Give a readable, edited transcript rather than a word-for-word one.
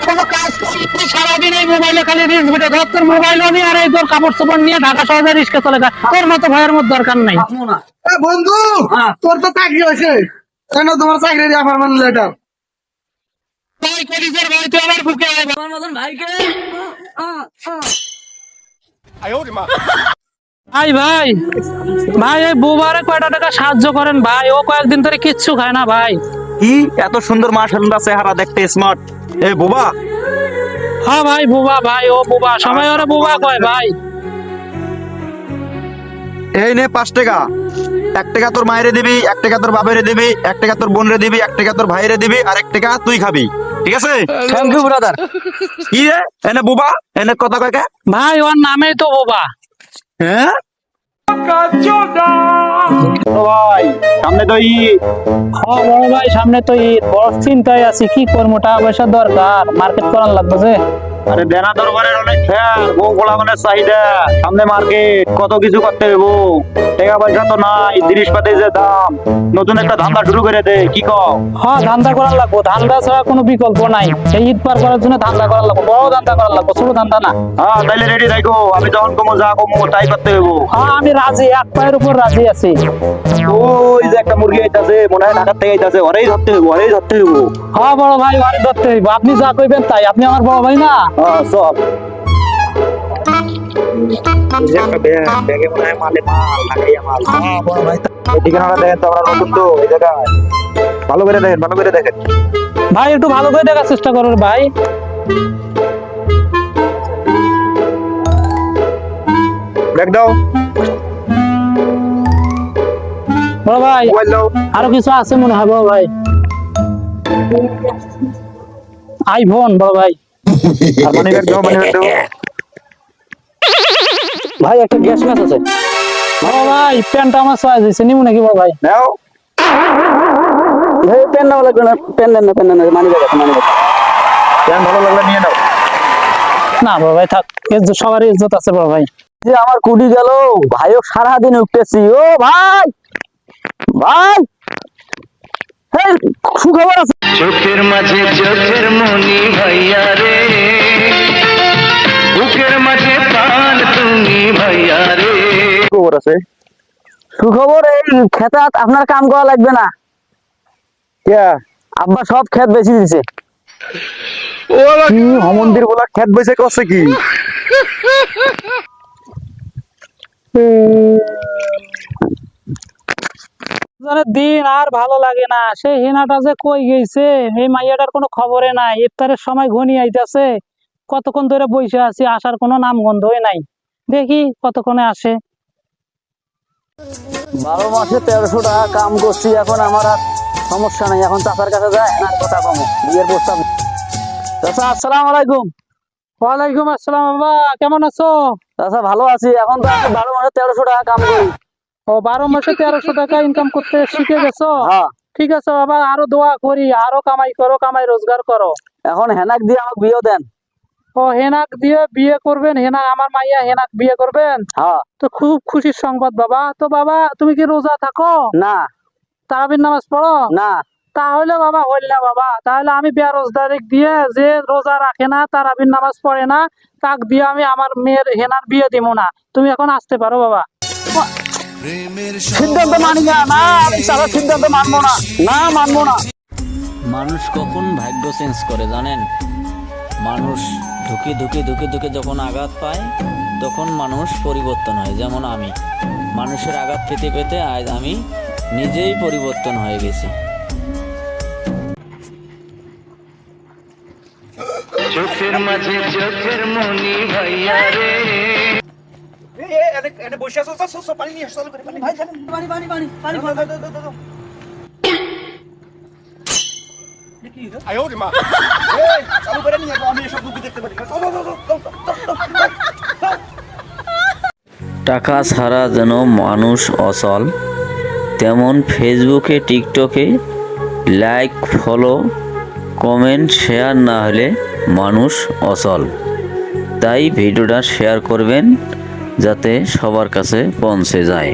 কোনো কাজ করবি সারাদিন এই মোবাইলে খালি রিলস ভিডিও ধর তোর মোবাইলও নিয়ে আর এই তোর কাপড় চোপড় নিয়ে ঢাকা শহরে রিস্কে চলে যা তোর মতো ভয়ের মতো দরকার নাই বন্ধু তোর তো চাকরি হয়েছে তোমার চাকরি অ্যাপয়েন্টমেন্ট লেটার তাই করিস রে ভাই তুই আমার বুকে আয় আমার মতন ভাইকে ভাই ভাই ভাই এই বুবারে কয়টা টাকা সাহায্য করেন ভাই ও কয়েকদিন ধরে কিচ্ছু খায় না ভাই কি এত সুন্দর মাশাআল্লাহ চেহারা দেখতে স্মার্ট এ বোবা হ্যাঁ ভাই বুবা ভাই ও বুবা সবাই ওরে বুবা কয় ভাই এই নে 5 টাকা 1 টাকা তোর মায়েরে দিবি 1 টাকা তোর বাবারে দিবি 1 টাকা তোর বোনরে দিবি 1 টাকা তোর ভাইরে দিবি আর 1 টাকা তুই খাবি ঠিক আছে থ্যাংক ইউ ব্রাদার। কি রে এনে বোবা এনে কথা কয় কে ভাই ওর নামেই তো বুবা হ্যাঁ ও ভাই সামনে তো ঈদ হ্যাঁ বড় ভাই সামনে তো ঈদ বড় চিন্তায় আছি কি করবো টাকা পয়সা দরকার মার্কেট করার লাগবে যে আরে দেনা দরবারের অনেক ফের বউ গোলা মানে চাহিদা সামনে মার্কেট কত কিছু করতে হইব টাকা পয়সা তো নাই জিনিসপাতির যে দাম নতুন একটা ধান্দা শুরু করে দে কি কও হ্যাঁ ধান্দা করার লাগবো ধান্দা ছাড়া কোনো বিকল্প নাই এই ঈদ পার করার জন্য ধান্দা করার লাগবো বড় ধান্দা করার লাগবো ছোট ধান্দা না হ্যাঁ তাইলে রেডি থাকো আমি যখন কমো যা কমো তাই করতে হইব হ্যাঁ আমি রাজি এক পায়ের উপর রাজি আছি ওই যে একটা মুরগি আইতাছে মনে হয় ঢাকার থেকে আইতাছে ওরেই ধরতে হইব ওরেই ধরতে হইব হ্যাঁ বড় ভাই বাড়ি ধরতে হইব আপনি যা কইবেন তাই আপনি আমার বড় ভাই না হ্যাঁ সব যে একটা ব্যাগে মনে হয় মালে মাল লাগাইয়া মাল হ্যাঁ বড় ভাই এই ঠিকানাটা দেখেন তো আমরা নতুন তো এই জায়গায় ভালো করে দেখেন ভালো করে দেখেন ভাই একটু ভালো করে দেখার চেষ্টা করো রে ভাই দেখ দাও বড় ভাই মোবাইল দাও আরো কিছু আছে মনে হয় বড় ভাই আইফোন বড় ভাই আর মানি ব্যাগ দাও মানি ব্যাগ দাও ভাই একটা গ্যাস ম্যাচ আছে বড় ভাই প্যান্টটা আমার চয়েস হয়েছে নিমু নাকি বড় ভাই নাও ভাই পেন নাও লাগবে না পেন দেন না মানি ব্যাগ আছে মানি ব্যাগ কেন ভালো লাগলে নিয়ে নাও না বড় ভাই থাক ইজ্জত সবার ইজ্জত আছে বড় ভাই যে আমার কুড়ি গেল ভাইও সারাদিন উঠতেছি ও ভাই ভাই এই সুখবর আছে চোখের মাঝে চোখের মনি ভাইয়া রে বুকের মাঝে প্রাণ তুমি ভাইয়া রে খবর আছে সুখবর এই খেতাত আপনার কাম করা লাগবে না কে আব্বা সব ক্ষেত বেশি দিছে কি হমন্দির বলা খেত বইছে করছে কি দিন আর ভালো লাগে না সেই হেনাটা যে কই গেছে এই মাইয়াটার কোনো খবরে নাই ইফতারের সময় ঘনিয়ে আইতাছে কতক্ষণ ধরে বসে আছি আসার কোনো নাম গন্ধই নাই দেখি কতক্ষণে আসে 12 মাসে 1300 টাকা কাম করছি এখন আমার আর সমস্যা নাই এখন চাচার কাছে যায় না কথা কম বিয়ের প্রস্তাব চাচা আসসালামু আলাইকুম ওয়ালাইকুম আসসালাম বাবা কেমন আছো চাচা ভালো আছি এখন তো আমি 12 মাসে 1300 টাকা কাম করি ও 12 মাসে 1300 টাকা ইনকাম করতে শিখে গেছো হ্যাঁ ঠিক আছে বাবা আরো দোয়া করি আরো কামাই করো কামাই রোজগার করো এখন হেনাক দিয়ে আমাকে বিয়ে দেন ও হেনাক দিয়ে বিয়ে করবেন হেনা আমার মাইয়া হেনাক বিয়ে করবেন হ্যাঁ তো খুব খুশির সংবাদ বাবা তো বাবা তুমি কি রোজা থাকো না তারাবির নামাজ পড়ো না তাহলে বাবা হইল না বাবা তাহলে আমি বেরোজগারি দিয়ে যে রোজা রাখে না তারাবির নামাজ পড়ে না তাক দিয়ে আমি আমার মেয়ের হেনার বিয়ে দিব না তুমি এখন আসতে পারো বাবা সিদ্ধান্ত মানি না না আমি চাচার সিদ্ধান্ত মানবো না না মানবো না মানুষ কখন ভাগ্য চেঞ্জ করে জানেন মানুষ ধুকে ধুকে ধুকে ধুকে যখন আঘাত পায় তখন মানুষ পরিবর্তন হয় যেমন আমি মানুষের আঘাত পেতে পেতে আজ আমি নিজেই পরিবর্তন হয়ে গেছি চোখের মাঝে চোখের মনি ভাইয়া রে টাকা ছাড়া যেন মানুষ অচল তেমন ফেসবুকে টিকটকে লাইক ফলো কমেন্ট শেয়ার না হলে মানুষ অচল তাই ভিডিওটা শেয়ার করবেন যাতে সবার কাছে পৌঁছে যায়।